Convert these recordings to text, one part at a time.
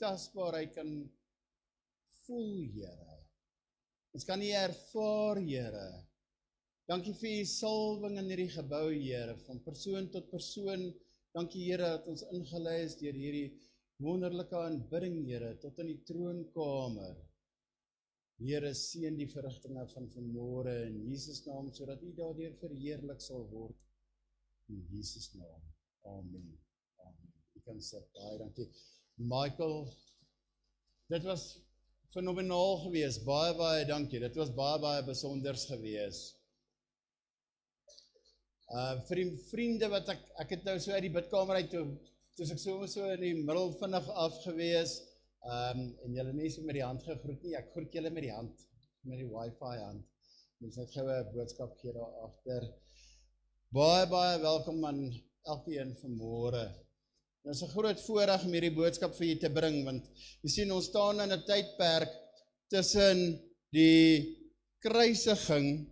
tasbaarheid kan voel, Here. Ons kan nie ervaar, Here. Dankie vir u salwing in hierdie gebou, Here, van persoon tot persoon. Dankie, Here, dat ons ingelei is deur hierdie wonderlike aanbidding, Here, tot in die troonkamer. Here, seën die verrigtinge van vanmôre in Jesus naam, sodat u daardeur verheerlik sal word. In Jesus naam. Amen. Amen. U kan sit. Baie dankie. Michael, dit was fenomenaal gewees. Baie, baie dankie. Dit was baie, baie besonders gewees. Vir die vriende wat ek het nou so uit die bidkamer uit toe ek so in die middel vinnig af gewees, en julle nie so met die hand gegroet nie, ek groet julle met die hand, met die wifi hand, mens net gou 'n boodskap gee daar agter. Baie, baie welkom aan elkeen vanmôre. Dit is 'n groot voorreg om hierdie boodskap vir julle te bring, want jy sien, ons staan in 'n tydperk tussen die kruisiging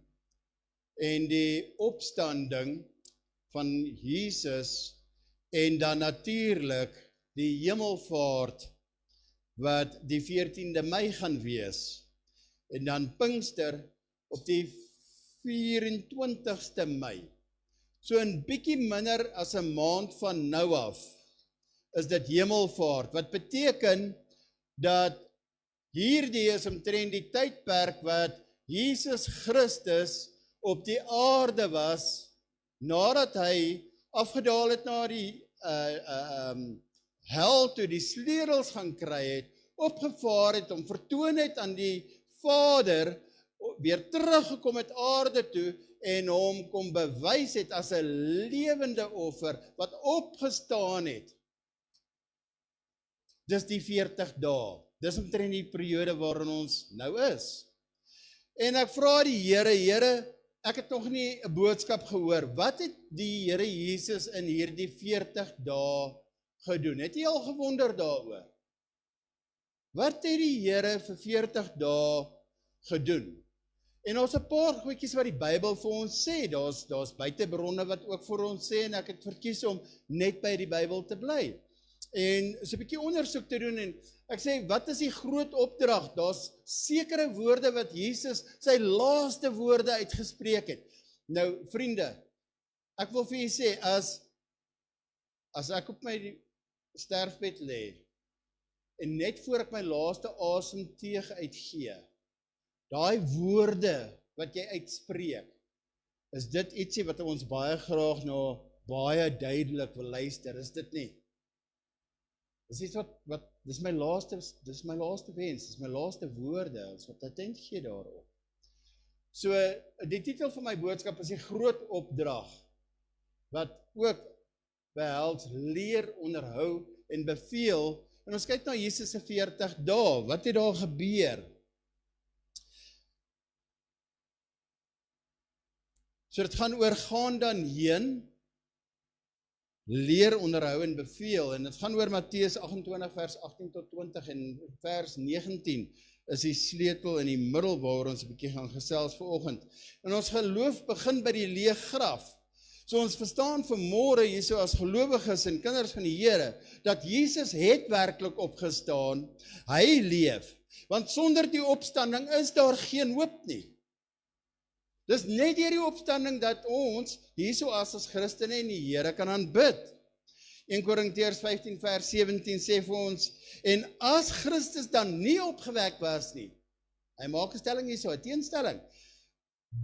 en die opstanding van Jesus en dan natuurlik die hemelvaart wat die 14de Mei gaan wees. En dan Pinkster op die 24ste Mei. So 'n bietjie minder as 'n maand van nou af is dit hemelvaart, wat beteken dat hierdie is omtrent die tydperk wat Jesus Christus op die aarde was, nadat hy afgedaal het na die hel toe, die sleutels gaan kry het, opgevaar het, om vertoon het aan die Vader, weer teruggekom het aarde toe, en hom kom bewys het as 'n lewende offer, wat opgestaan het. Dis die 40 dae, dis omtrent die periode waarin ons nou is. En ek vra die Here, ek het nog nie 'n boodskap gehoor, wat het die Here Jesus in hierdie 40 dae gedoen? Het jy al gewonder daaroor? Wat het die Here vir 40 dae gedoen? En ons 'n paar goedjies wat die Bybel vir ons sê, daar's buitebronne wat ook vir ons sê, en ek het verkies om net by die Bybel te bly. En so 'n bietjie ondersoek te doen, en ek sê, wat is die groot opdrag? Daar's sekere woorde wat Jesus, sy laaste woorde uitgespreek het. Nou, vriende, ek wil vir julle sê, as ek op my sterfbed lê, en net voor ek my laaste asemteug uitgee, daai woorde wat jy uitspreek, is dit ietsie wat ons baie graag na baie duidelik wil luister, is dit nie? Dis iets dis my laaste wens, dis my laaste woorde, is wat attent gee daarop. So, die titel van my boodskap is die groot opdrag, wat ook behels leer, onderhou en beveel, en ons kyk na Jesus se 40 dae, wat het daar gebeur? So dit gaan oor gaan dan heen, leer, onderhou en beveel, en dit gaan oor Matteus 28 vers 18 tot 20 en vers 19 is die sleutel in die middel waar ons 'n bietjie gaan gesels vanoggend. En ons geloof begin by die leë graf. So ons verstaan vanmôre hierso as gelowiges en kinders van die Here, dat Jesus het werklik opgestaan, hy leef, want sonder die opstanding is daar geen hoop nie. Dis net deur die opstanding dat ons hierso as Christene en die Here kan aanbid. 1 Korintiërs 15 vers 17 sê vir ons, en as Christus dan nie opgewek was nie, hy maak 'n stelling hierso, 'n teenstelling,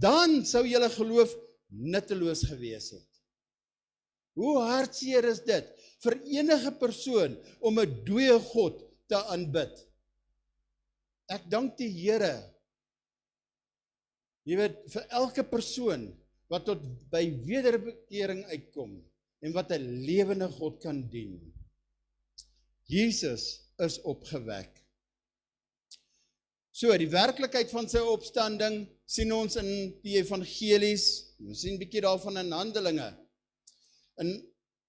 dan sou julle geloof nutteloos gewees het. Hoe hartseer is dit vir enige persoon om 'n dooie God te aanbid? Ek dank die Here, jy weet, vir elke persoon wat tot by wederbekering uitkom en wat 'n lewende God kan dien. Jesus is opgewek. So, die werklikheid van sy opstanding sien ons in die evangelies, ons sien 'n bietjie daarvan in Handelinge. En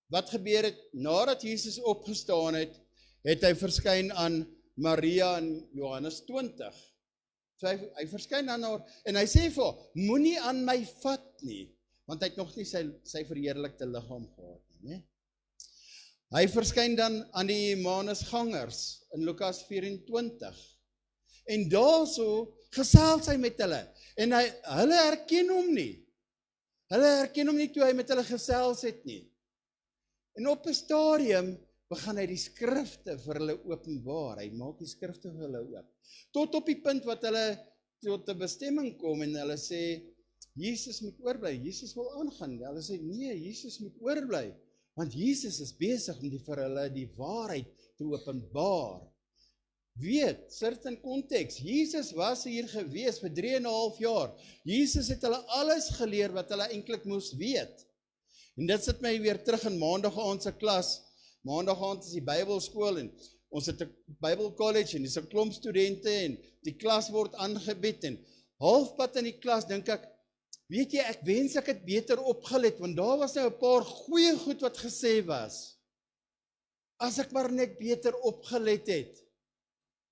wat gebeur het, nadat Jesus opgestaan het, het hy verskyn aan Maria in Johannes 20. So hy verskyn aan haar, en hy sê vir haar, moenie aan my vat nie, want hy het nog nie sy verheerlikte liggaam gehad nie. Hy verskyn dan aan die Emmausgangers in Lukas 24. En daarso gesels hy met hulle. En hulle herken hom nie. Hulle herken hom nie toe hy met hulle gesels het nie. En op 'n stadium begin hy die skrifte vir hulle openbaar. Hy maak die skrifte vir hulle oop. Tot op die punt wat hulle tot 'n bestemming kom en hulle sê, Jesus moet oorbly, Jesus wil aangaan. Hulle sê, nee, Jesus moet oorbly. Want Jesus is besig om vir hulle die waarheid te openbaar. Weet, certain konteks, Jesus was hier gewees vir 3,5 jaar. Jesus het hulle alles geleer wat hulle eintlik moes weet. En dit sit my weer terug in maandag aand se klas. Maandag aand is die Bybelskool en ons het 'n Bybelkollege en dis 'n klomp studente en die klas word aangebied en halfpad in die klas dink ek, weet jy, ek wens ek het beter opgelet, want daar was nou 'n paar goeie goed wat gesê was. As ek maar net beter opgelet het,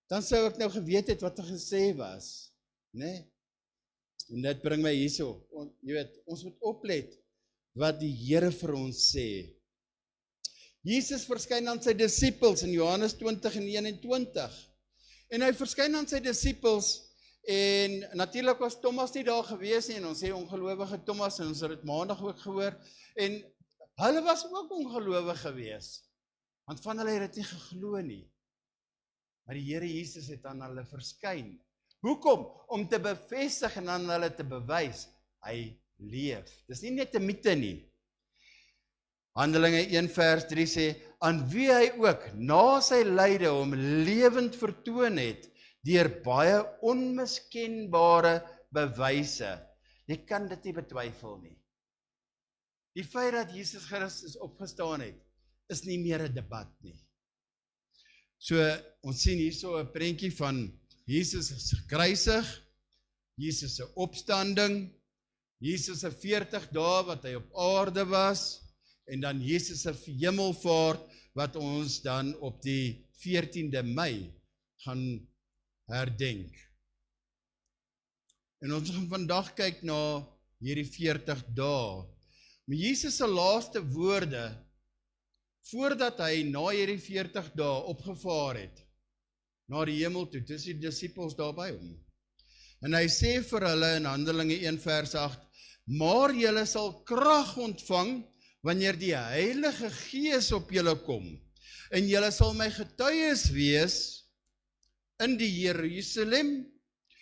dan sou ek nou geweet het wat gesê was, né? En dit bring my hierso, jy weet, ons moet oplet wat die Here vir ons sê. Jesus verskyn aan sy disippels in Johannes 20 en 21. En hy verskyn aan sy disippels en natuurlik was Thomas nie daar gewees nie en ons sê ongelowige Thomas en ons het dit maandag ook gehoor en hulle was ook ongelowig gewees. Want van hulle het dit nie geglo nie. Maar die Here Jesus het aan hulle verskyn. Hoekom? Om te bevestig en aan hulle te bewys, hy leef. Dis nie net 'n mite nie. Handelinge 1 vers 3 sê, aan wie hy ook na sy lyde hom lewend vertoon het, deur baie onmiskenbare bewyse. Jy kan dit nie betwyfel nie. Die feit dat Jesus Christus opgestaan het, is nie meer 'n debat nie. So, ons sien hierso 'n prentjie van Jesus is gekruisig, Jesus se opstanding, Jesus se 40 dae wat hy op aarde was, en dan Jesus se hemelvaart wat ons dan op die 14de Mei gaan herdenk. En ons gaan vandag kyk na hierdie 40 dae. Maar Jesus se laaste woorde, voordat hy na hierdie 40 dae opgevaar het, na die hemel toe, dis die disippels daar by hom. En hy sê vir hulle in Handelinge 1 vers 8, maar julle sal krag ontvang, wanneer die Heilige Gees op julle kom, en julle sal my getuies wees in die Jerusalem,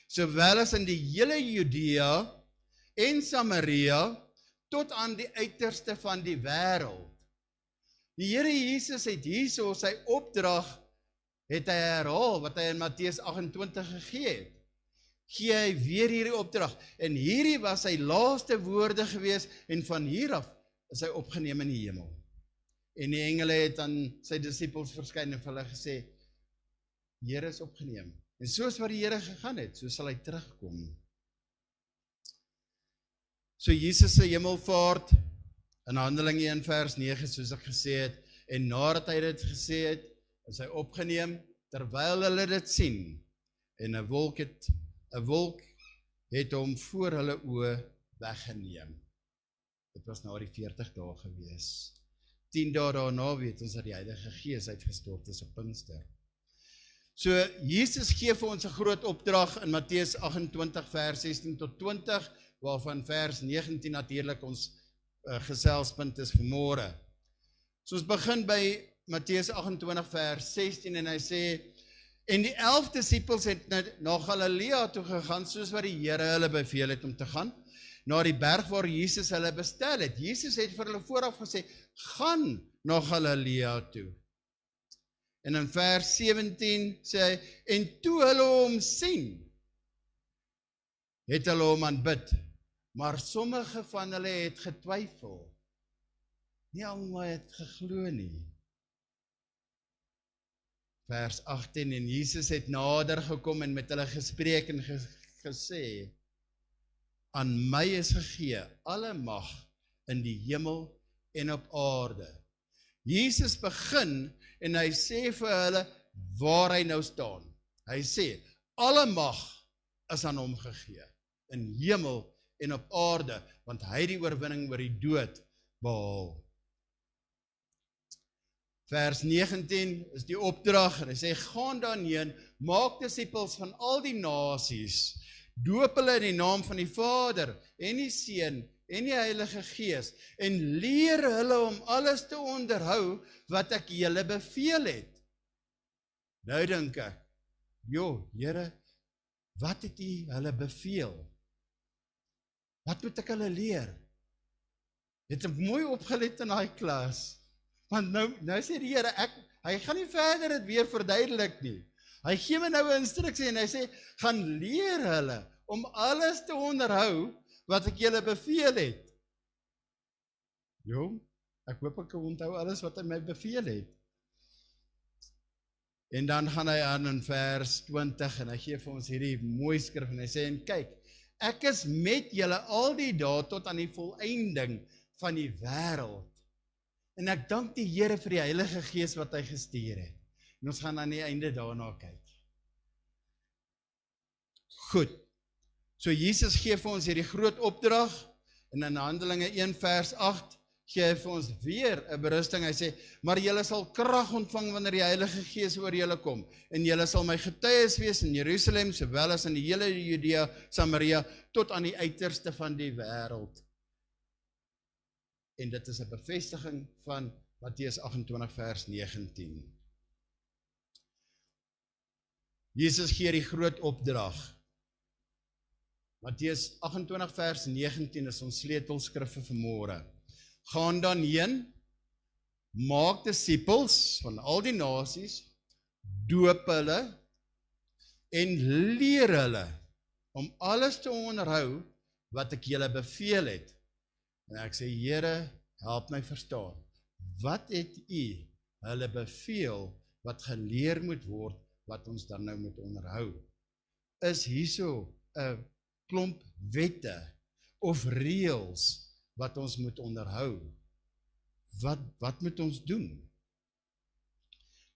sowel as in die hele Judea en Samaria, tot aan die uiterste van die wêreld. Die Here Jesus het hierso sy opdrag, het hy herhaal, wat hy in Matteus 28 gegee het. Gee hy weer hierdie opdrag, en hierdie was sy laaste woorde gewees, en van hier af is hy opgeneem in die hemel. En die engele het aan sy disippels verskyn en vir hulle gesê, Here is opgeneem. En soos wat die Here gegaan het, so sal hy terugkom. So Jesus se hemelvaart, in Handelinge 1 vers 9, soos ek gesê het, en nadat hy dit gesê het, is hy opgeneem, terwyl hulle dit sien, en 'n wolk het hom voor hulle oë weggeneem. Dit was na die 40 dae gewees. 10 dae daarna weet ons dat die Heilige Gees uitgestort is op Pinkster. So, Jesus gee vir ons 'n groot opdrag in Matteus 28 vers 16 tot 20, waarvan vers 19 natuurlik ons geselspunt is vanmôre. So ons begin by Matteus 28 vers 16 en hy sê, en die 11 disippels het na Galilea toe gegaan, soos wat die Here hulle beveel het om te gaan, na die berg waar Jesus hulle bestel het. Jesus het vir hulle vooraf gesê, gaan na Galilea toe. En in vers 17 sê hy, en toe hulle hom sien, het hulle hom aanbid, maar sommige van hulle het getwyfel. Nie almal het geglo nie. Vers 18, en Jesus het nader gekom en met hulle gespreek en gesê, aan my is gegee alle mag in die hemel en op aarde. Jesus begin en hy sê vir hulle waar hy nou staan. Hy sê, alle mag is aan hom gegee, in hemel en op aarde, want hy die oorwinning oor die dood behaal. Vers 19 is die opdrag, en hy sê, gaan dan heen, maak disippels van al die nasies, doop hulle in die naam van die Vader, en die Seun, en die Heilige Gees, en leer hulle om alles te onderhou, wat ek julle beveel het. Nou dink ek, Here, wat het U hulle beveel? Wat moet ek hulle leer? Het ek mooi opgelet in daai klas, want nou sê die Here, hy gaan nie verder dit weer verduidelik nie. Hy gee my nou 'n instruksie en hy sê, gaan leer hulle om alles te onderhou wat ek julle beveel het. Ek hoop ek onthou alles wat hy my beveel het. En dan gaan hy aan in vers 20 en hy gee vir ons hierdie mooi skrif en hy sê, en kyk, ek is met julle al die dae tot aan die volëinding van die wêreld. En ek dank die Here vir die Heilige Gees wat hy gestuur het. En ons gaan aan die einde daarna kyk. Goed, so Jesus gee vir ons hierdie groot opdrag, en in Handelinge 1 vers 8, gee hy vir ons weer 'n berusting. Hy sê, maar julle sal krag ontvang wanneer die Heilige Gees oor julle kom, en julle sal my getuies wees in Jerusalem, sowel as in die hele Judea, Samaria, tot aan die uiterste van die wêreld. En dit is 'n bevestiging van Matteus 28 vers 19. Jesus gee die groot opdrag. Matteus 28 vers 19 is ons sleutelskrif vir vanmôre. Gaan dan heen, maak disippels van al die nasies, doop hulle en leer hulle om alles te onderhou wat ek julle beveel het. En ek sê, Here, help my verstaan. Wat het U hulle beveel wat geleer moet word, wat ons dan nou moet onderhou? Is hierso 'n klomp wette of reëls wat ons moet onderhou? Wat moet ons doen?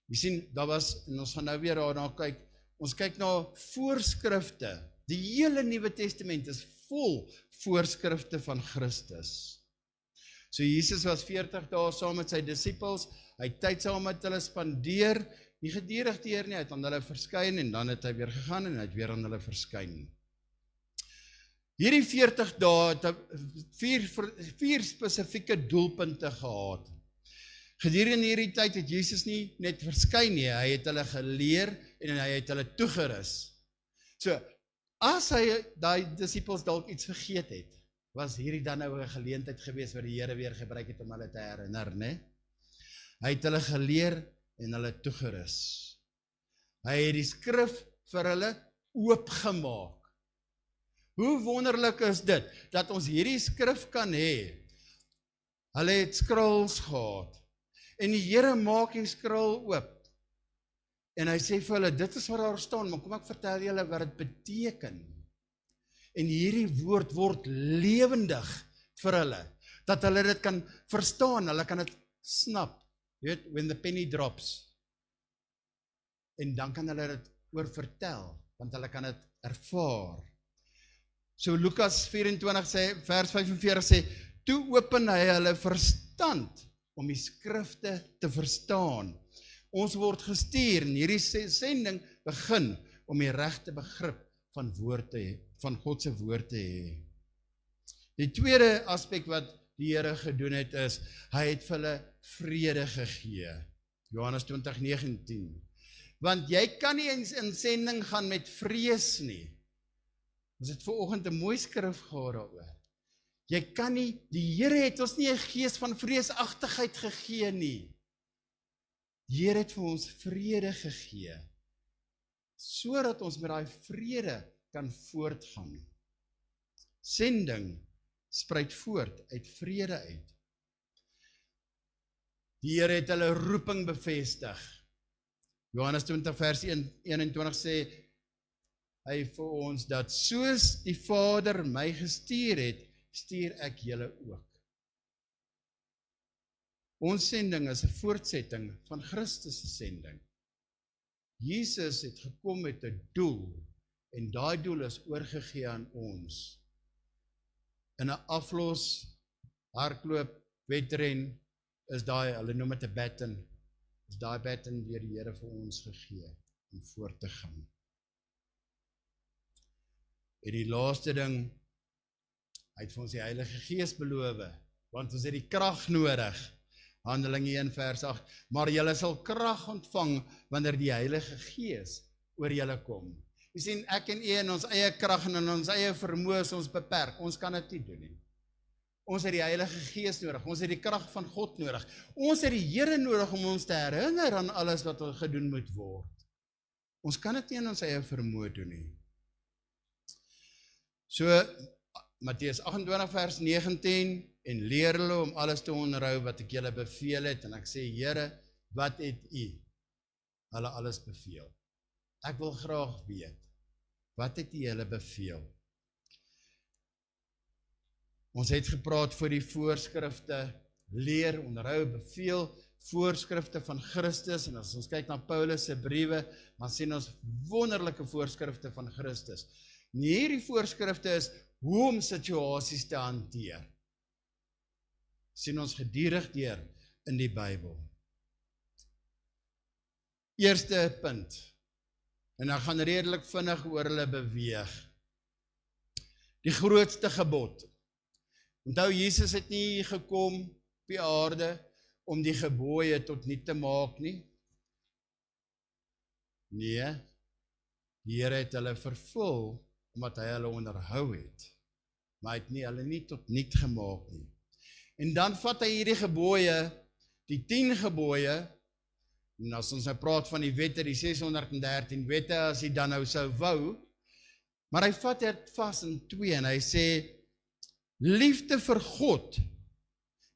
Jy sien, daar was, en ons gaan nou weer daarna kyk, ons kyk na voorskrifte. Die hele Nuwe Testament is vol voorskrifte van Christus. So Jesus was 40 dae saam met sy disippels, hy het tyd saam met hulle spandeer, nie gedurig deur nie, hy het aan hulle verskyn, en dan het hy weer gegaan, en hy het weer aan hulle verskyn. Hierdie 40 dae het vier spesifieke doelpunte gehad. Gedurende hierdie tyd het Jesus nie net verskyn nie, hy het hulle geleer, en hy het hulle toegerus. So, as hy daai disippels dalk iets vergeet het, was hierdie dan nou 'n geleentheid gewees wat die Here weer gebruik het om hulle te herinner, né? Hy het hulle geleer en hulle toegerus. Hy het die skrif vir hulle oopgemaak. Hoe wonderlik is dit, dat ons hierdie skrif kan hê. Hulle het scrolls gehad, en die Here maak die scroll oop, en hy sê vir hulle, dit is wat daar staan, maar kom ek vertel julle wat dit beteken. En hierdie woord word lewendig vir hulle, dat hulle dit kan verstaan, hulle kan dit snap, jy weet, when the penny drops, en dan kan hulle dit oor vertel, want hulle kan dit ervaar. So Lukas 24 sê, vers 45 sê, toe open hy hulle verstand, om die skrifte te verstaan. Ons word gestuur, en hierdie sending begin, om die regte begrip van God se woord te hê. Die tweede aspek wat die Here gedoen het is, hy het vir hulle vrede gegee. Johannes 20:19. Want jy kan nie eens in sending gaan met vrees nie. Ons het vanoggend 'n mooi skrif gehad daaroor. Jy kan nie, die Here het ons nie 'n gees van vreesagtigheid gegee nie. Die Here het vir ons vrede gegee, sodat ons met daai vrede kan voortgaan. Sending spruit voort uit vrede uit. Die Here het hulle roeping bevestig. Johannes 20 vers 21 sê hy vir ons dat soos die Vader my gestuur het, stuur ek julle ook. Ons sending is 'n voortsetting van Christus se sending. Jesus het gekom met 'n doel, en daai doel is oorgegee aan ons. In 'n aflos, hardloop, wedren, is daai, hulle noem dit 'n baton. is daai pattern deur die Here vir ons gegee om voort te gaan. En die laaste ding, hy het vir ons die Heilige Gees beloof, want ons het die krag nodig. Handelinge 1 vers 8, maar julle sal krag ontvang wanneer die Heilige Gees oor julle kom. Jy sien, ek en in ons eie krag en in ons eie vermoë is ons beperk. Ons kan dit nie doen nie. Ons het die Heilige Gees nodig. Ons het die krag van God nodig. Ons het die Here nodig om ons te herinner aan alles wat gedoen moet word. Ons kan dit nie in ons eie vermoë doen nie. So, Matteus 28 vers 19, en leer hulle om alles te onderhou wat ek julle beveel het, en ek sê, Here, wat het u hulle alles beveel? Ek wil graag weet, wat het u hulle beveel? Ons het gepraat voor die voorskrifte, leer, onderhou, beveel, voorskrifte van Christus, en as ons kyk na Paulus se briewe, dan sien ons wonderlike voorskrifte van Christus. En hierdie voorskrifte is hoe om situasies te hanteer. Sien ons gedurig deur in die Bybel. Eerste punt, en ek gaan redelik vinnig oor hulle beweeg. Die grootste gebod. Onthou, Jesus het nie gekom op die aarde om die gebooie tot niet te maak nie. Nee, die Here het hulle vervul, omdat hy hulle onderhou het. Maar hy het nie hulle nie tot niet gemaak nie. En dan vat hy hierdie gebooie, die 10 gebooie, en as ons nou praat van die wette, die 613 wette, as hy dan nou sou wou, maar hy vat dit vas in 2, en hy sê, liefde vir God,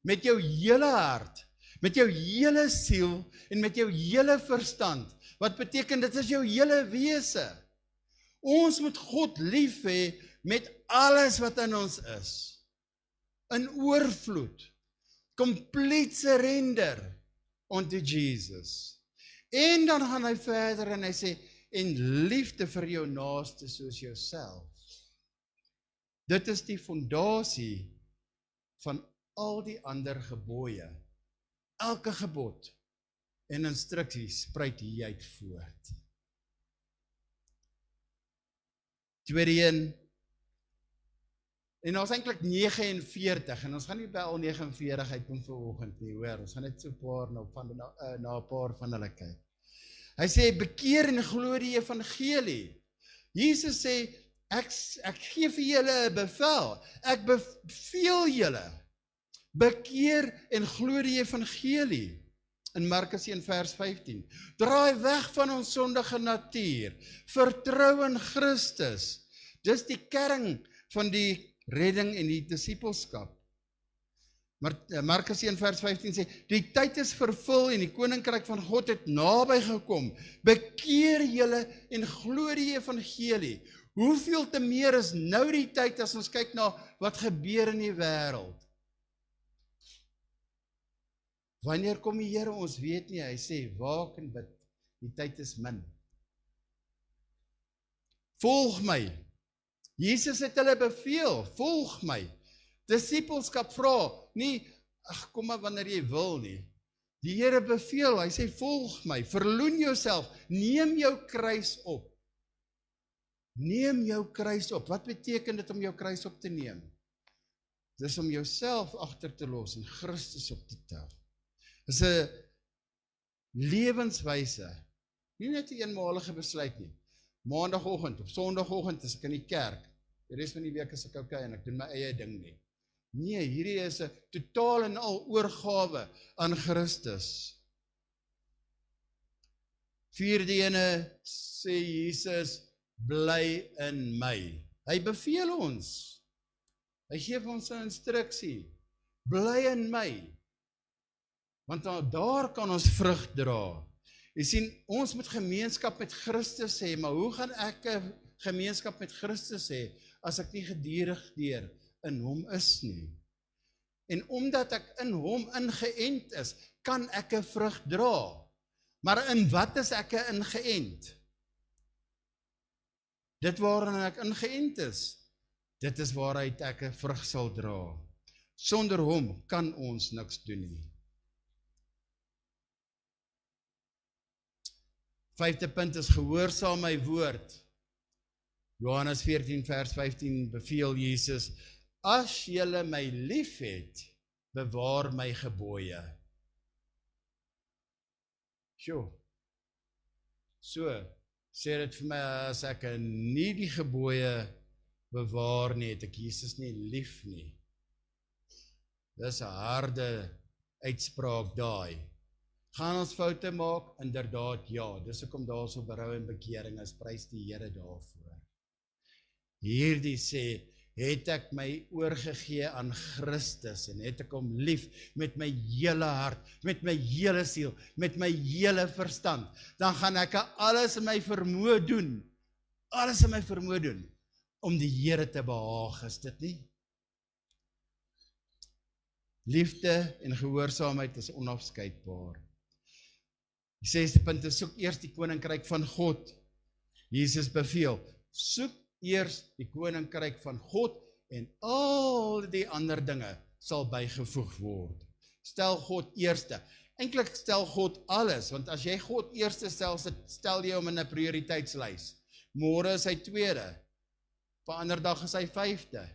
met jou hele hart, met jou hele siel, en met jou hele verstand. Wat beteken, dit is jou hele wese. Ons moet God lief hê, met alles wat in ons is. In oorvloed. Complete surrender unto Jesus. En dan gaan hy verder en hy sê, en liefde vir jou naaste soos jouself. Dit is die fondasie van al die ander gebooie. Elke gebod en instruksie spruit hieruit voort. Tweede een, en ons eintlik 49, en ons gaan nie by al 49 uitkom vanoggend nie, hoor, ons gaan net so 'n paar na 'n paar van hulle kyk. Hy sê, bekeer en glo die evangelie. Jesus sê, ek gee vir julle 'n bevel, ek beveel julle, bekeer en glo die evangelie. In Markus 1 vers 15, draai weg van ons sondige natuur, vertrou in Christus. Dis die kern van die redding en die disippelskap. Maar Markus 1 vers 15 sê, die tyd is vervul en die koninkryk van God het naby gekom. Bekeer julle en glo die evangelie. Hoeveel te meer is nou die tyd as ons kyk na wat gebeur in die wêreld? Wanneer kom die Here, ons weet nie, hy sê, waak en bid, die tyd is min. Volg my. Jesus het hulle beveel, volg my. Disippelskap vra, nie, ag kom maar wanneer jy wil nie. Die Here beveel, hy sê, volg my, verloon jouself, neem jou kruis op. Neem jou kruis op. Wat beteken dit om jou kruis op te neem? Dis om jouself agter te los en Christus op te tel. Dis 'n lewenswyse, nie net 'n eenmalige besluit nie. Maandagoggend, op Sondagoggend is ek in die kerk, die res van die week is ek okay en ek doen my eie ding nie. Nee, hierdie is 'n totaal en al oorgawe aan Christus. Vierde ene sê Jesus, bly in my. Hy beveel ons. Hy gee ons 'n instruksie. Bly in my. Want daar kan ons vrug dra. Jy sien, ons moet gemeenskap met Christus hê, maar hoe gaan ek 'n gemeenskap met Christus hê, as ek nie gedurig deur in hom is nie? En omdat ek in hom ingeënt is, kan ek 'n vrug dra. Maar in wat is ek ingeënt? Dit waarin ek ingeënt is, dit is waaruit ek 'n vrug sal dra. Sonder hom kan ons niks doen nie. 5de punt is gehoorsaam my woord. Johannes 14 vers 15 beveel Jesus, as julle my lief het, bewaar my gebooie. Sjoe, so, sê dit vir my, as ek nie die gebooie bewaar nie, het ek Jesus nie lief nie. Dis 'n harde uitspraak daai. Gaan ons foute maak? Inderdaad ja, dis hoekom daar so berou en bekering is, prys die Here daarvoor. Hierdie sê, het ek my oorgegee aan Christus en het ek hom lief met my hele hart, met my hele siel, met my hele verstand, dan gaan ek alles in my vermoë doen, om die Here te behaag, is dit nie? Liefde en gehoorsaamheid is onafskeidbaar. Die 6de punt is, soek eers die koninkryk van God. Jesus beveel, soek eers die koninkryk van God en al die ander dinge sal bygevoeg word. Stel God eerste. Eintlik stel God alles, want as jy God eerste stel jy hom in 'n prioriteitslys. Môre is hy tweede, op 'n ander dag is hy 5de,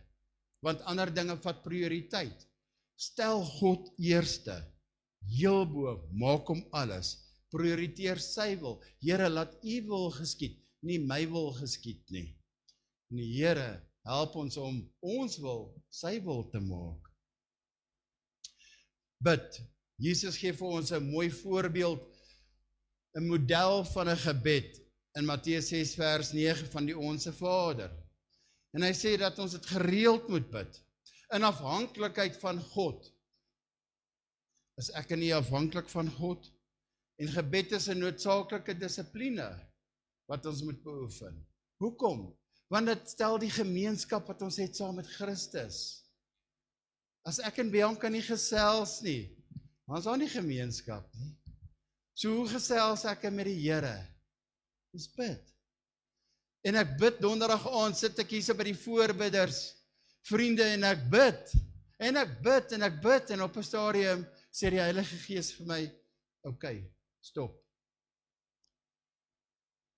want ander dinge vat prioriteit. Stel God eerste, heel bo, maak hom alles, prioriteer sy wil. Here, laat u wil geskied, nie my wil geskied nie. En die Here help ons om ons wil, sy wil te maak. Bid. Jesus gee vir ons 'n mooi voorbeeld, 'n model van 'n gebed in Matteus 6 vers 9 van die Onse Vader. En hy sê dat ons dit gereeld moet bid, in afhanklikheid van God. Is ek nie afhanklik van God? En gebed is 'n noodsaaklike dissipline wat ons moet beoefen. Hoekom? Want dit stel die gemeenskap wat ons het saam met Christus. As ek en Bianca nie gesels nie, dan is daar nie gemeenskap nie. So hoe gesels ek met die Here? Dis bid. En ek bid donderdag aand, sit ek hier so by die voorbidders, vriende, en ek bid, en op 'n stadium sê die Heilige Gees vir my, okay, stop.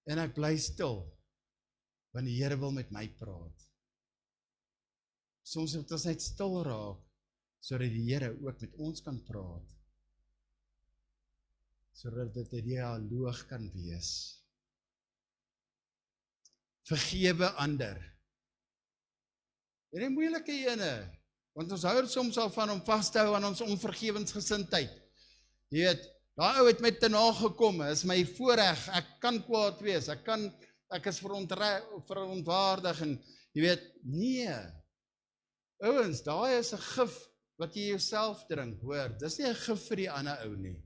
En ek bly stil, want die Here wil met my praat. Soms moet ons net stil raak, sodat die Here ook met ons kan praat, sodat dit 'n dialoog kan wees. Vergewe ander. En die moeilike ene, want ons hou soms al van om vas te hou aan ons onvergewensgesindheid. Jy weet, daai ou het my te nagekom, is my voorreg, ek kan kwaad wees, ek is verontwaardig, en jy weet, nee. Ouens, daai is 'n gif wat jy jouself drink, hoor, dis nie 'n gif vir die ander ou nie.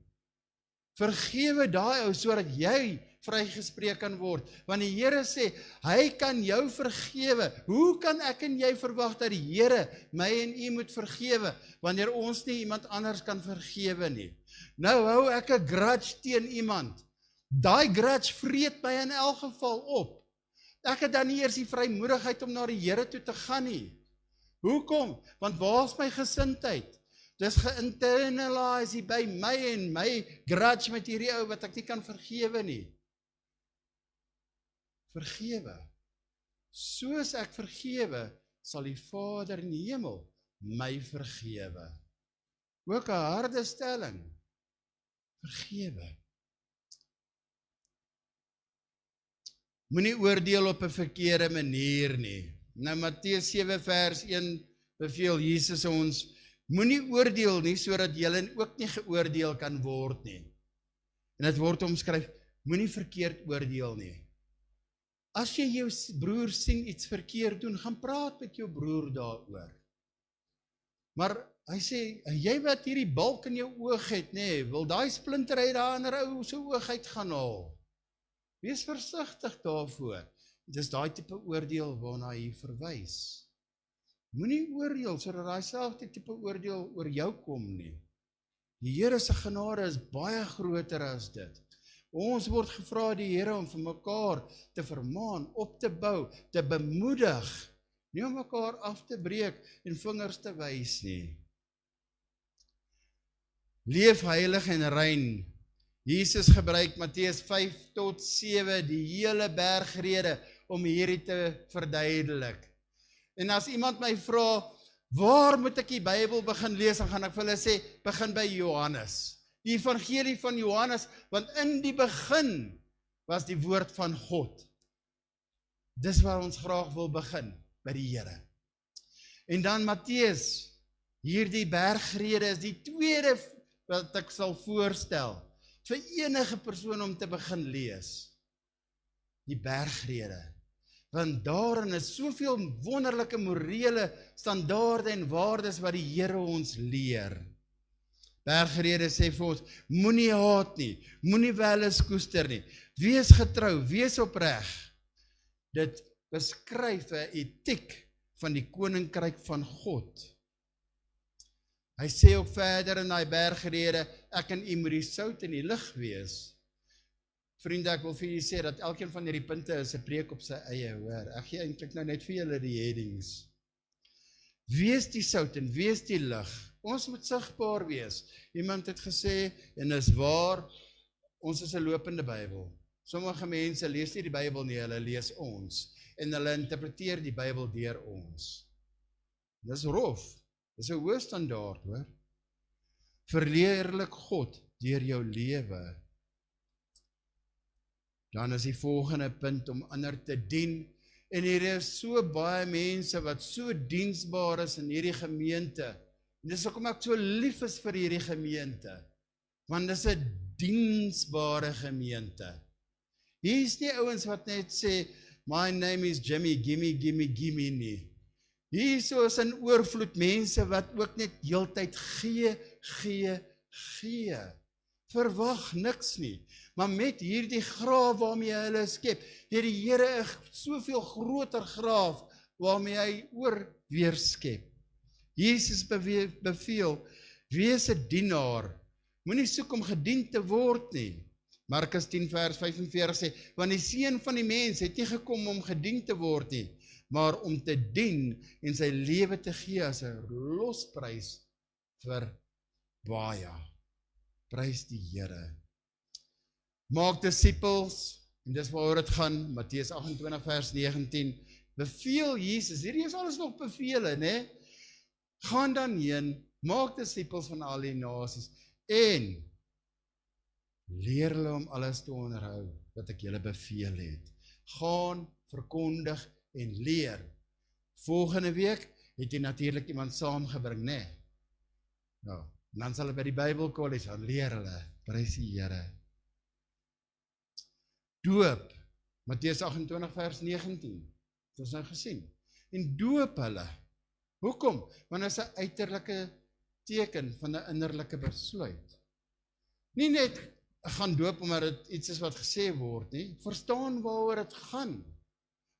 Vergewe daai ou, sodat jy vrygespreek kan word, want die Here sê, hy kan jou vergewe. Hoe kan ek en jy verwag dat die Here my en u moet vergewe, wanneer ons nie iemand anders kan vergewe nie? Nou hou ek 'n grudge teen iemand. Daai grudge vreet my in elk geval op. Ek het dan nie eers die vrymoedigheid om na die Here toe te gaan nie. Hoekom? Want waar is my gesindheid? Dis geinternalize hier by my en my grudge met hierdie ou wat ek nie kan vergewe nie. Vergewe. Soos ek vergewe, sal die Vader in die hemel my vergewe. Ook 'n harde stelling. Vergewe. Moenie oordeel op 'n verkeerde manier nie. Nou Matteus 7 vers 1 beveel Jesus ons, moenie oordeel nie, sodat julle ook nie geoordeel kan word nie. En dit word omskryf, moenie verkeerd oordeel nie. As jy jou broer sien iets verkeerd doen, gaan praat met jou broer daaroor. Maar hy sê, jy wat hierdie balk in jou oog het, nee, wil daai splinter uit daai ander ou se oog uit gaan haal. Wees versigtig daarvoor. Dis daai tipe oordeel waarna hy verwys. Moenie oordeel sodat daai selfde tipe oordeel oor jou kom nie. Die Here se genade is baie groter as dit. Ons word gevra die Here om vir mekaar te vermaan, op te bou, te bemoedig, nie om mekaar af te breek en vingers te wys nie. Leef heilig en rein Jesus gebruik Matteus 5 tot 7 die hele bergrede om hierdie te verduidelik. En as iemand my vra, waar moet ek die Bybel begin lees, dan gaan ek vir hulle sê, begin by Johannes. Die evangelie van Johannes, want in die begin was die woord van God. Dis waar ons graag wil begin, by die Here. En dan Matteus, hierdie bergrede is die tweede wat ek sal voorstel, vir enige persoon om te begin lees. Die bergrede. Want daarin is soveel wonderlike morele standaarde en waardes wat die Here ons leer. Bergrede sê vir ons, moenie haat nie, moenie welis koester nie, wees getrou, wees opreg. Dit beskryf 'n etiek van die koninkryk van God. Hy sê ook verder in daai bergrede, ek en u moet die sout in die lig wees. Vriende, ek wil vir julle sê dat elkeen van hierdie punte is 'n preek op sy eie, hoor. Ek gee eintlik nou net vir julle die headings. Wees die sout en wees die lig. Ons moet sigbaar wees. Iemand het gesê, en is waar, ons is 'n lopende Bybel. Sommige mense lees nie die Bybel nie, hulle lees ons. En hulle interpreteer die Bybel deur ons. Dis rof. Dis 'n hoë standaard, hoor. Verheerlik God deur jou lewe. Dan is die volgende punt om ander te dien. En hier is so baie mense wat so diensbaar is in hierdie gemeente. En dis hoekom ek so lief is vir hierdie gemeente. Want dis 'n diensbare gemeente. Hier is nie ouens wat net sê, my name is Jimmy, gimme, gimme, gimme nie. Hier is in oorvloed mense wat ook net heeltyd gee. Verwag niks nie. Maar met hierdie graaf waarmee hulle skep, het die Here 'n soveel groter graaf waarmee hy weer skep. Jesus beveel, wees 'n dienaar, moenie soek om gedien te word nie. Markus 10 vers 45 sê, want die Seun van die mens het nie gekom om gedien te word nie, maar om te dien en sy lewe te gee as 'n losprys vir baie. Prys die Here. Maak disippels, en dis waaroor dit gaan, Matteus 28 vers 19, beveel Jesus, hierdie is alles nog bevele, né? Gaan dan heen, maak disippels van al die nasies, en leer hulle om alles te onderhou, wat ek julle beveel het. Gaan, verkondig en leer. Volgende week het jy natuurlik iemand saamgebring, né? Nou, dan sal hulle by die Bybelkollege, dan leer hulle, prys die Here. Doop, Matteus 28 vers 19, het ons nou gesien, en doop hulle. Hoekom? Want dit is 'n uiterlike teken van 'n innerlike besluit. Nie net gaan doop omdat dit iets is wat gesê word nie, verstaan waaroor dit gaan.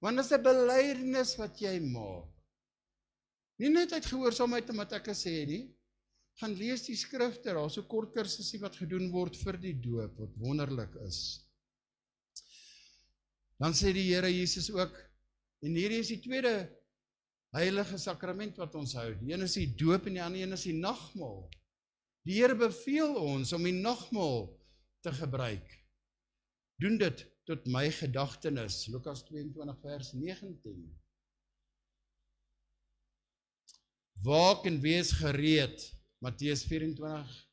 Want dit is 'n belydenis wat jy maak. Nie net uit gehoorsaamheid omdat ek gesê nie, gaan lees die skrifte, daar is so kort kursusse wat gedoen word vir die doop, wat wonderlik is. Dan sê die Here Jesus ook, en hierdie is die tweede heilige sakrament wat ons hou. Die een is die doop en die ander een is die nagmaal. Die Here beveel ons om die nagmaal te gebruik. Doen dit tot my gedagtenis. Lukas 22 vers 19. Waak en wees gereed. Matteus 24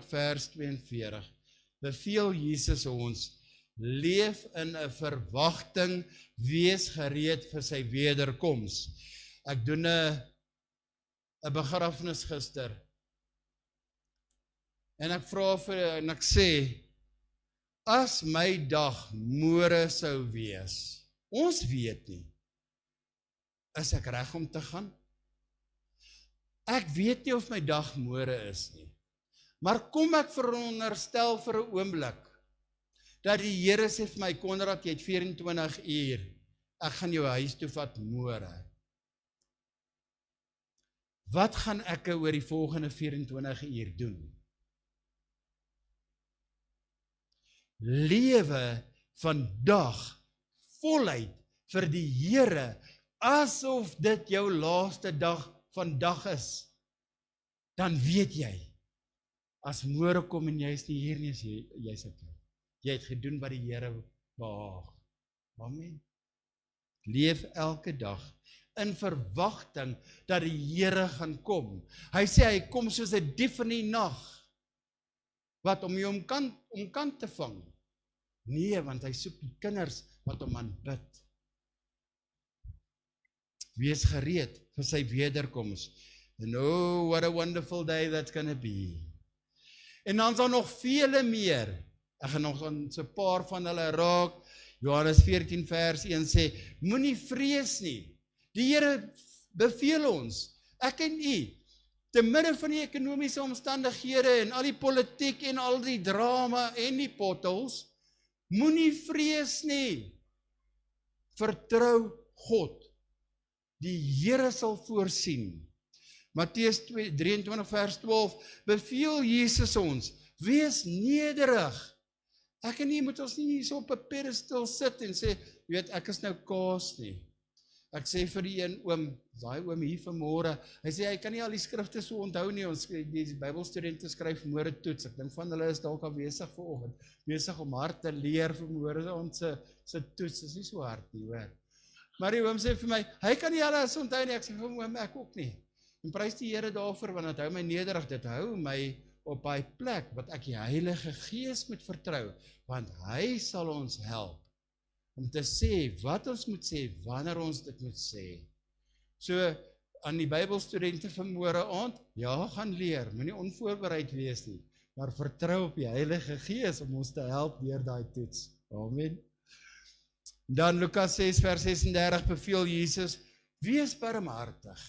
vers 42. Beveel Jesus ons, leef in 'n verwagting, wees gereed vir sy wederkoms. Ek doen 'n begrafnis gister. En ek vra en ek sê, as my dag môre sou wees, ons weet nie, is ek reg om te gaan? Ek weet nie of my dag môre is nie. Maar kom ek veronderstel vir 'n oomblik, dat die Here sê vir my, Konrad, jy het 24 uur, ek gaan jou huis toe vat môre. Wat gaan ek oor die volgende 24 uur doen? Lewe vandag voluit vir die Here, asof dit jou laaste dag vandag is. Dan weet jy, As môre kom en jy is nie hier nie, jy's okay. Jy het gedoen wat die Here behaag. Amen. Leef elke dag in verwagting dat die Here gaan kom. Hy sê hy kom soos 'n dief in die nag. Wat om jou omkant te vang? Nee, want hy soek die kinders wat hom aanbid. Wees gereed vir sy wederkoms. And oh, what a wonderful day that's gonna be. En dan is daar nog vele meer. Ek gaan nog aan so 'n paar van hulle raak. Johannes 14 vers 1 sê, moenie vrees nie. Die Here beveel ons, ek en u, te midde van die ekonomiese omstandighede en al die politiek en al die drama en die potholes, moenie vrees nie. Vertrou God. Die Here sal voorsien. Matteus 23 vers 12, beveel Jesus ons, wees nederig. Ek en nie moet ons nie so op 'n pedestal sit en sê, jy weet, ek is nou kaas nie. Ek sê vir die een oom, daai oom hier vanmôre, hy sê, hy kan nie al die skrifte so onthou nie, ons die Bybelstudente skryf môre toets, ek dink van hulle is dalk al besig vanoggend, besig om hard te leer vir môre, ons se toets is nie so hard nie, hoor. Maar die oom sê vir my, hy kan nie alles onthou nie, ek sê vir oom, ek ook nie. En prys die Here daarvoor, want dit hou my nederig, dit hou my op hy plek, wat ek die Heilige Gees moet vertrou, want hy sal ons help, om te sê, wat ons moet sê, wanneer ons dit moet sê. So, aan die Bybelstudente vanmôre aand, ja, gaan leer, moenie onvoorbereid wees nie, maar vertrou op die Heilige Gees, om ons te help deur daai toets. Amen. Dan Lukas 6 vers 36 beveel Jesus, wees barmhartig.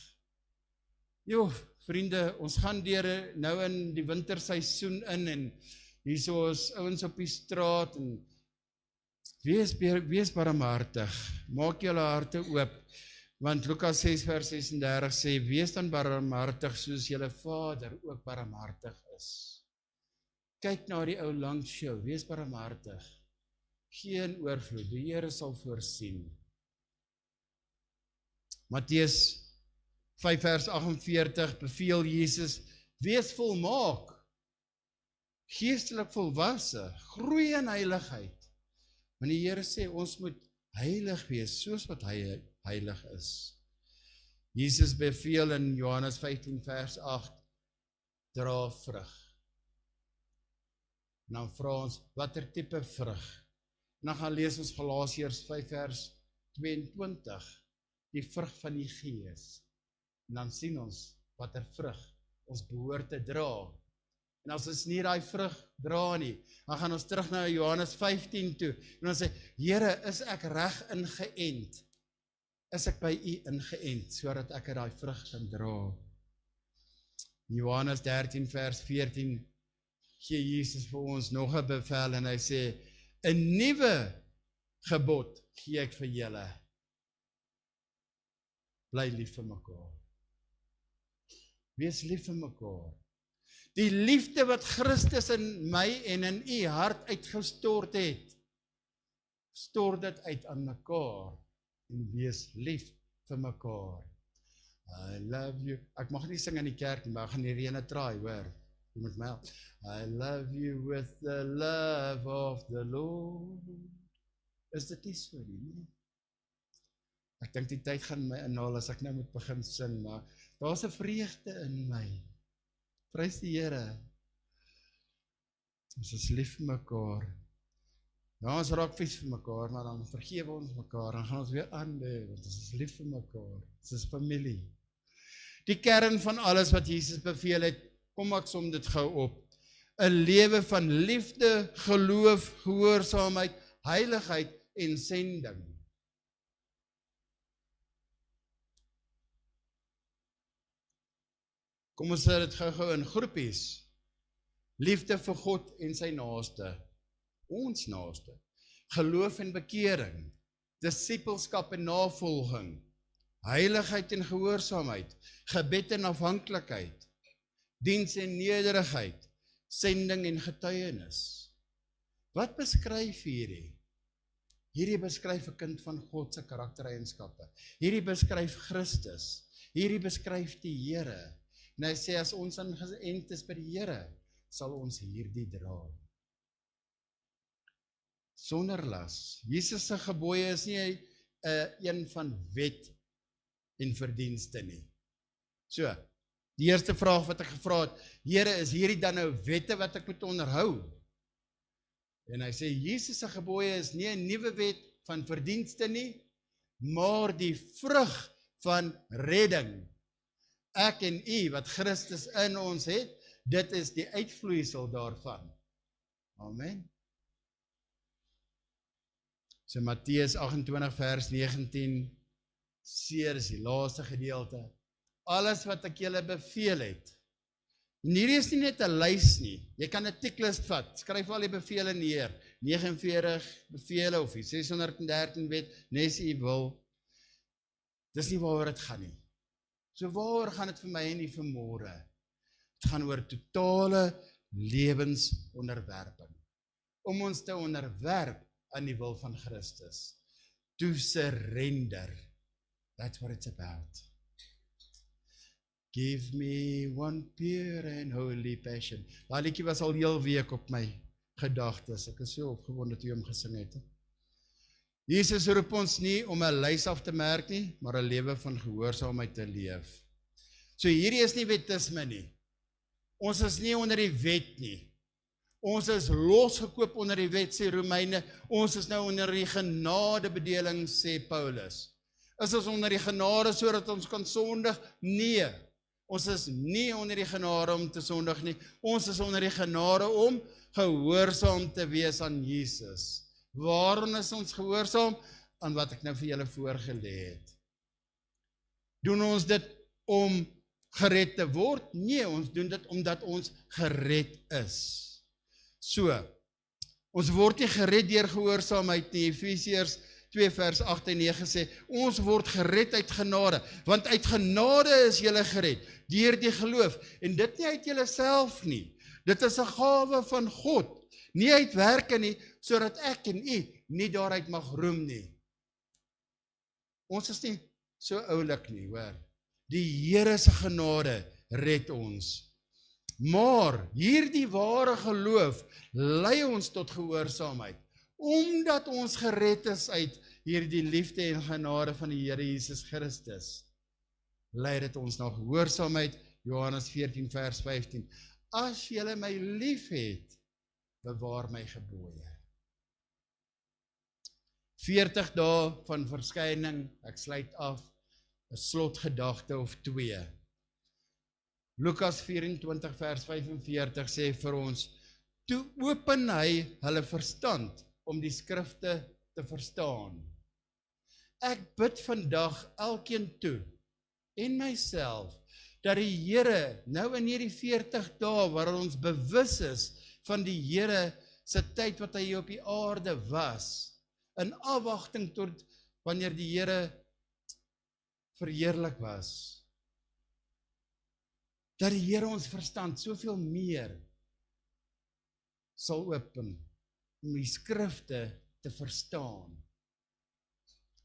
Jo, vriende, ons gaan deur nou in die winterseisoen in en hierso is ouens op die straat en wees barmhartig. Maak julle harte oop, want Lukas 6 vers 36 sê, wees dan barmhartig soos julle Vader ook barmhartig is. Kyk na die ou langs jou, wees barmhartig. Geen oorvloed, die Here sal voorsien. Matteus 5 vers 48 beveel Jesus, wees volmaak, geestelik volwasse, groei in heiligheid. Want die Here sê, ons moet heilig wees, soos wat hy heilig is. Jesus beveel in Johannes 15 vers 8, dra vrug. En dan vra ons, watter tipe vrug? En dan gaan lees ons Galasiërs 5 vers 22, die vrug van die Gees. En dan sien ons, watter vrug ons behoort te dra. En as ons nie daai vrug dra nie, dan gaan ons terug na Johannes 15 toe, en ons sê, Here, is ek reg ingeënt? Is ek by u ingeënt, sodat ek daai vrug kan dra? Johannes 13 vers 14, gee Jesus vir ons nog 'n bevel, en hy sê, 'n nuwe gebod gee ek vir julle. Bly lief vir mekaar. Wees lief vir mekaar. Die liefde wat Christus in my en in u hart uitgestort het, stort dit uit aan mekaar, en wees lief vir mekaar. I love you. Ek mag nie sing in die kerk, maar ek gaan die rene traai, hoor. Jy moet my. I love you with the love of the Lord. Is dit nie so nie? Ek dink die tyd gaan my inhaal as ek nou moet begin sing, maar daar's 'n vreugde in my. Prys die Here. Ons is lief vir mekaar. Ja, ons raak vies vir mekaar, maar dan vergewe ons mekaar, dan gaan ons weer aan, want ons is lief vir mekaar. Ons is familie. Die kern van alles wat Jesus beveel het, kom ek som dit gou op. 'n lewe van liefde, geloof, gehoorsaamheid, heiligheid en sending. Kom ons sê dit gou in groepies. Liefde vir God en sy naaste. Ons naaste. Geloof en bekering. Disippelskap en navolging. Heiligheid en gehoorsaamheid. Gebed en afhanklikheid. Diens en nederigheid. Sending en getuienis. Wat beskryf hierdie? Hierdie beskryf 'n kind van God se karaktereienskappe. Hierdie beskryf Christus. Hierdie beskryf die Here. En hy sê as ons ingeënt is by die Here, sal ons hierdie dra. Sonder las. Jesus se gebooie is nie een van wet en verdienste nie. So, die eerste vraag wat ek gevra het, Here, is hierdie dan nou wette wat ek moet onderhou? En hy sê, Jesus se gebooie is nie 'n nuwe wet van verdienste nie, maar die vrug van redding. Ek en u, wat Christus in ons het, dit is die uitvloeisel daarvan. Amen. So Matteus 28 vers 19, seer is die laaste gedeelte. Alles wat ek julle beveel het. En hierdie is nie net 'n lys nie. Jy kan 'n tiklist vat. Skryf al die bevele neer. 49 bevele of die 613 wet, nes u wil. Dis nie waaroor dit gaan nie. So waaroor gaan dit vir my en nie vir môre? Dit gaan oor totale lewensonderwerping. Om ons te onderwerp aan die wil van Christus. To surrender. That's what it's about. Give me one pure and holy passion. Daai liedjie was al heel week op my gedagtes. Ek is so opgewonde toe hom gesing het. Jesus roep ons nie om 'n lys af te merk nie, maar 'n lewe van gehoorsaamheid te leef. So hierdie is nie wetisme nie. Ons is nie onder die wet nie. Ons is losgekoop onder die wet, sê Romeine. Ons is nou onder die genadebedeling, sê Paulus. Is ons onder die genade sodat ons kan sondig? Nee. Ons is nie onder die genade om te sondig nie. Ons is onder die genade om gehoorsaam te wees aan Jesus. Waarom is ons gehoorsaam? Aan wat ek nou vir julle voorgelê het. Doen ons dit om gered te word? Nee, ons doen dit omdat ons gered is. So, ons word nie gered deur gehoorsaamheid nie. Efesiërs 2 vers 8 en 9 sê, ons word gered uit genade, want uit genade is julle gered, deur die geloof, en dit nie uit julle self nie. Dit is 'n gawe van God, nie uit werke nie, sodat ek en u nie daaruit mag roem nie. Ons is nie so oulik nie, hoor. Die Here se genade red ons. Maar hierdie ware geloof lei ons tot gehoorsaamheid, omdat ons gered is uit hierdie liefde en genade van die Here Jesus Christus. Lei dit ons na gehoorsaamheid, Johannes 14 vers 15. As julle my lief het, bewaar my gebooie. 40 dae van verskyning, ek sluit af, 'n slotgedagte of 2. Lukas 24 vers 45 sê vir ons, toe open hy hulle verstand om die skrifte te verstaan. Ek bid vandag elkeen toe, en myself, dat die Here, nou in hierdie 40 dae, waar ons bewus is van die Here se tyd wat hy hier op die aarde was, in afwagting tot wanneer die Here verheerlik was, dat die Here ons verstand soveel meer sal open, om die skrifte te verstaan.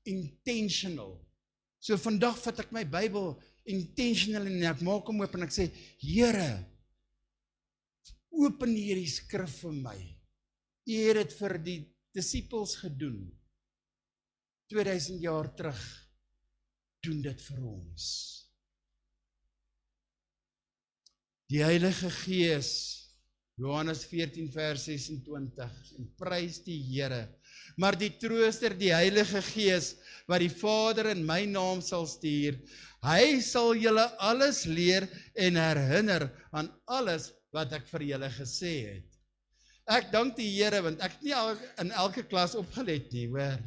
Intentional. So vandag vat ek my Bybel intentional en ek maak hom oop en ek sê, Here, open hierdie skrif vir my. U het dit vir die disippels gedoen. 2000 jaar terug, doen dit vir ons. Die Heilige Gees, Johannes 14 vers 26, en prys die Here, maar die Trooster, die Heilige Gees, wat die Vader in my naam sal stuur, hy sal julle alles leer en herinner aan alles wat ek vir julle gesê het. Ek dank die Here, want ek het nie in elke klas opgelet nie, hoor.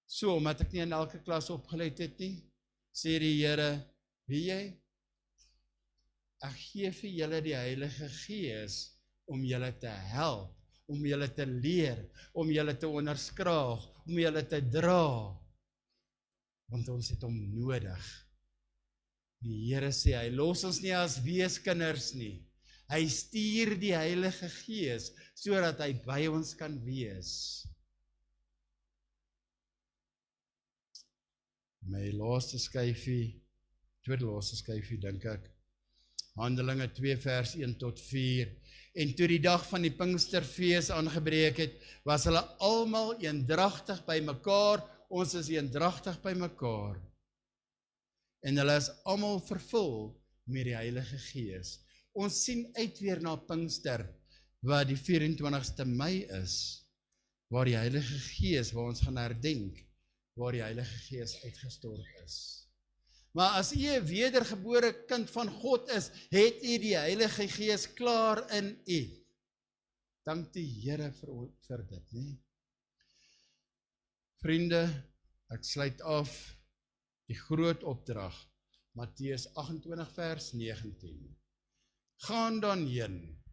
So, omdat ek nie in elke klas opgelet het nie, sê die Here, weet jy, ek gee vir julle die Heilige Gees om julle te help, om julle te leer, om julle te onderskraag, om julle te dra. Want ons het hom nodig. Die Here sê, hy los ons nie as weeskinders nie. Hy stuur die Heilige Gees, sodat hy by ons kan wees. My laaste skyfie, tweede laaste skyfie, dink ek, Handelinge 2 vers 1 tot 4. En toe die dag van die Pinksterfees aangebreek het, was hulle almal eendragtig by mekaar, ons is eendragtig by mekaar. En hulle is almal vervul met die Heilige Gees. Ons sien uit weer na Pinkster, wat die 24ste Mei is, waar die Heilige Gees, waar ons gaan herdenk, waar die Heilige Gees uitgestort is. Maar as u 'n wedergebore kind van God is, het u die Heilige Gees klaar in u. Dank die Here vir dit, nie? Vriende, ek sluit af die groot opdrag, Matteus 28 vers 19. Gaan dan heen,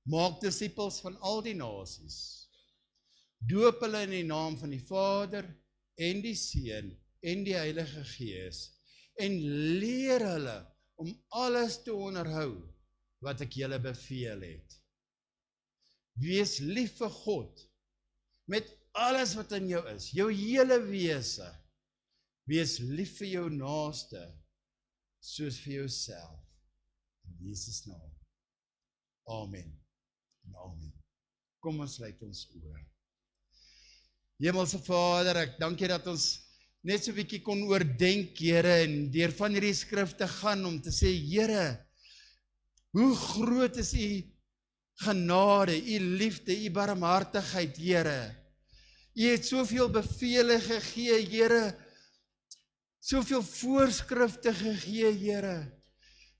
maak disippels van al die nasies, doop hulle in die naam van die Vader en die Seun en die Heilige Gees, en leer hulle om alles te onderhou wat ek julle beveel het. Wees lief vir God met alles wat in jou is, jou hele wese. Wees lief vir jou naaste soos vir jouself. In Jesus naam. Amen. En amen. Kom ons sluit ons oor. Hemelse Vader, ek dank U dat ons net so 'n bietjie kon oordenk, Here, en deur van hierdie skrifte gaan om te sê, Here, hoe groot is U genade, U liefde, U barmhartigheid, Here. U het soveel bevele gegee, Here, soveel voorskrifte gegee, Here,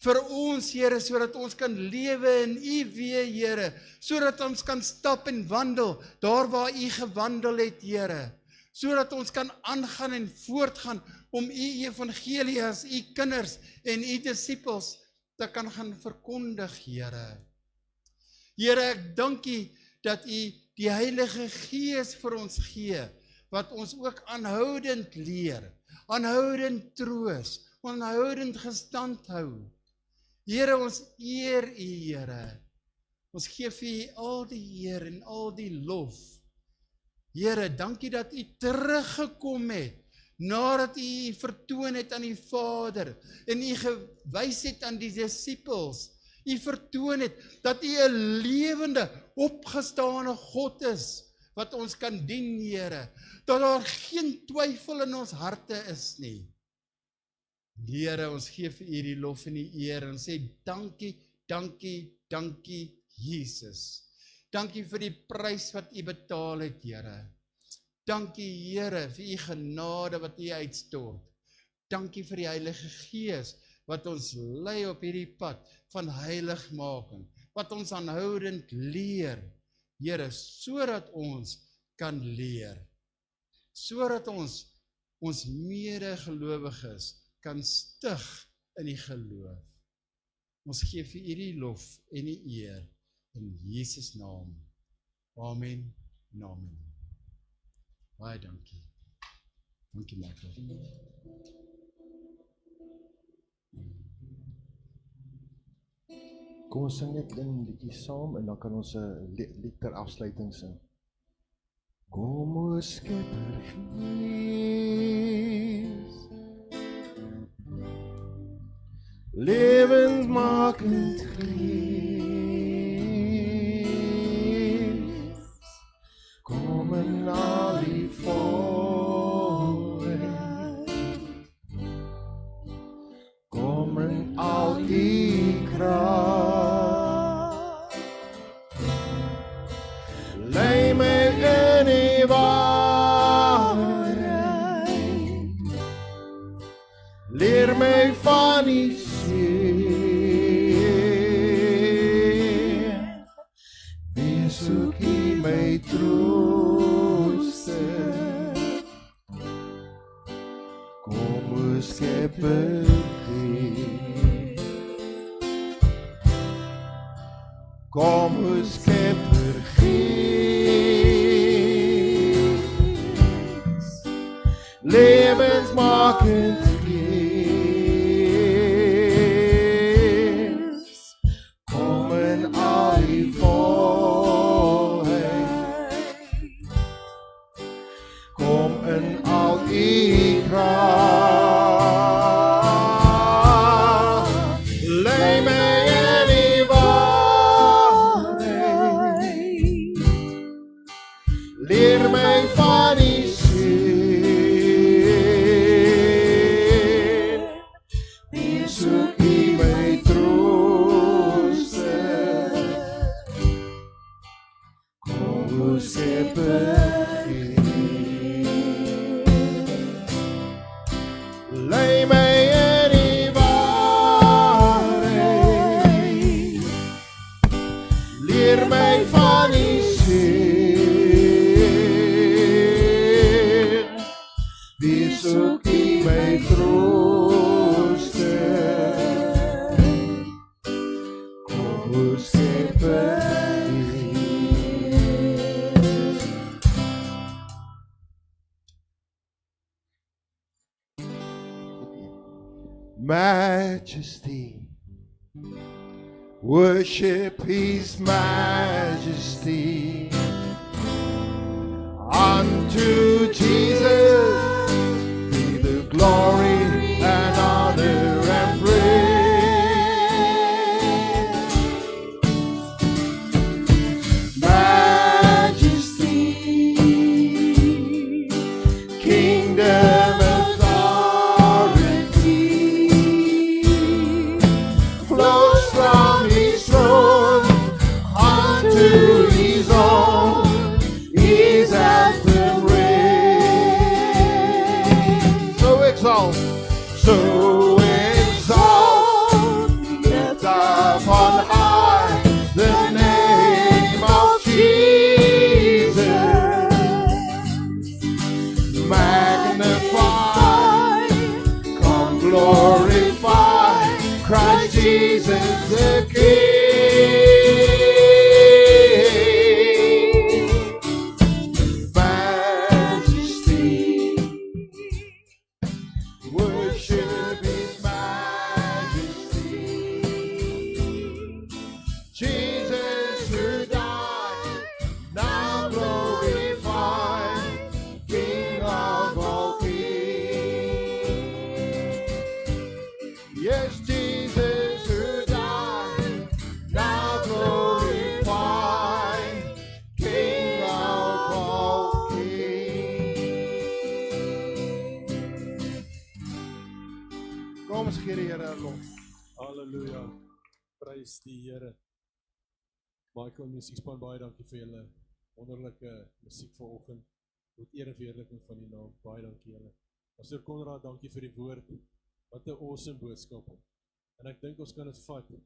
vir ons, Here, sodat ons kan lewe in U weë, Here, sodat ons kan stap en wandel, daar waar U gewandel het, Here, sodat ons kan aangaan en voortgaan, om U evangelie as U kinders en U disippels te kan gaan verkondig, Here. Here, ek dank U, dat U die Heilige Gees vir ons gee, wat ons ook aanhoudend leer, aanhoudend troos, aanhoudend gestand hou. Here, ons eer U, Here. Ons gee vir U al die eer en al die lof. Here, dankie dat U teruggekom het, nadat U vertoon het aan die Vader, en U gewys het aan die disippels, U vertoon het, dat U 'n lewende, opgestane God is, wat ons kan dien, Here, dat daar geen twyfel in ons harte is nie. Here, ons gee vir U die lof en die eer, en sê dankie, dankie, dankie, Jesus. Dankie vir die prys wat U betaal het, Here. Dankie, Here, vir U genade wat U uitstort. Dankie vir die Heilige Gees, wat ons lei op hierdie pad van heiligmaking, wat ons aanhoudend leer, Here, sodat ons kan leer, sodat ons medegelowiges kan stig in die geloof. Ons gee vir U die lof en die eer, in Jesus naam. Amen en amen. Baie dankie. Dankie, Michael. Kom ons sing net een liedjie saam, en dan kan ons 'n lied ter afsluiting sing. Kom o Skepper Gees, lewendmakend Gees, kom in al die volheid, kom in al die krag, lei my in die waarheid, leer my van die wees ook U my trooster, kom o Skepper Gees, kom o Skepper Gees, lewensmakend lei my van die sin. Wie soek U my trooster? Kom o Skepper, lei my in die waarheid, leer my van die sin. Wie soek U my trooster? Kom o Skepper, Majesty, worship His Majesty. Unto Jesus be the glory and honor and praise. Majesty, kingdom, flows from His throne unto His own, His anthem reigns. So exalt, lift up on high the name of Jesus. Magnify, come glorify Christ Jesus the King. Majesty, worship His Majesty. Jesus who died, now glorified, King of all kings. Yes, Jesus who died, now glorified, King of all kings. Kom ons gee die Here 'n lof. Halleluja. Prys die Here. Michael Musiekspan, baie dankie vir julle wonderlike musiek vanoggend. Tot eer en verheerliking van die naam. Baie dankie julle. Pastor Konrad, dankie vir die woord. Wat 'n awesome boodskap. En ek dink ons kan dit vat en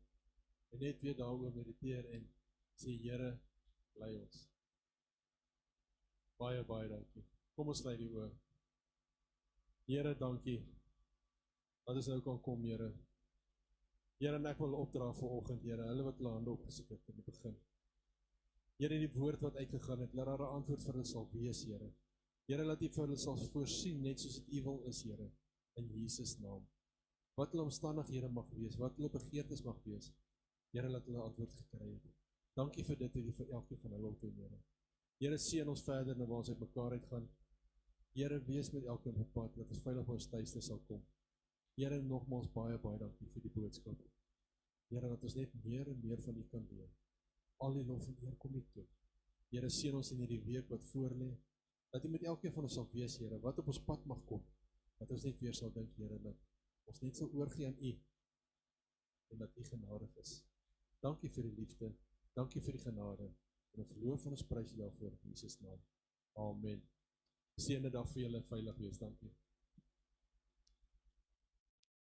net weer daaroor mediteer en sê Here, lei ons. Baie dankie. Kom ons sluit die oë. Here, dankie. Dat ons nou kan kom, Here. Here, en ek wil opdra vanoggend, Here, hulle wat hulle hande opgesit het in die begin. Here, die woord wat uitgegaan het, laat daar 'n antwoord vir hulle sal wees, Here. Here, laat U vir hulle sal voorsien, net soos dit U wil is, Here, in Jesus naam. Wat hulle omstandighede mag wees, wat hulle begeertes mag wees, Here, laat hulle antwoord gekry het. Dankie vir dit, vir elkeen van hulle op te Here. Here, seën ons verder na waar ons uit mekaar uitgaan. Here, wees met elkeen op pad, dat ons veilig by ons tuiste sal kom. Here, nogmaals baie dankie vir die boodskap. Here, dat ons net meer en meer van U kan leer. Al die lof en eer kom U toe. Here, seën ons in hierdie week wat voor lê. Dat U met elkeen van ons sal wees, Here, wat op ons pad mag kom. Dat ons net weer sal dink, Here, dat ons net sal oorgee aan U en dat U genadig is. Dankie vir die liefde, dankie vir die genade en ons loof en ons prys U daarvoor in Jesus naam. Amen. Seënde dag vir julle, veilig wees, dankie.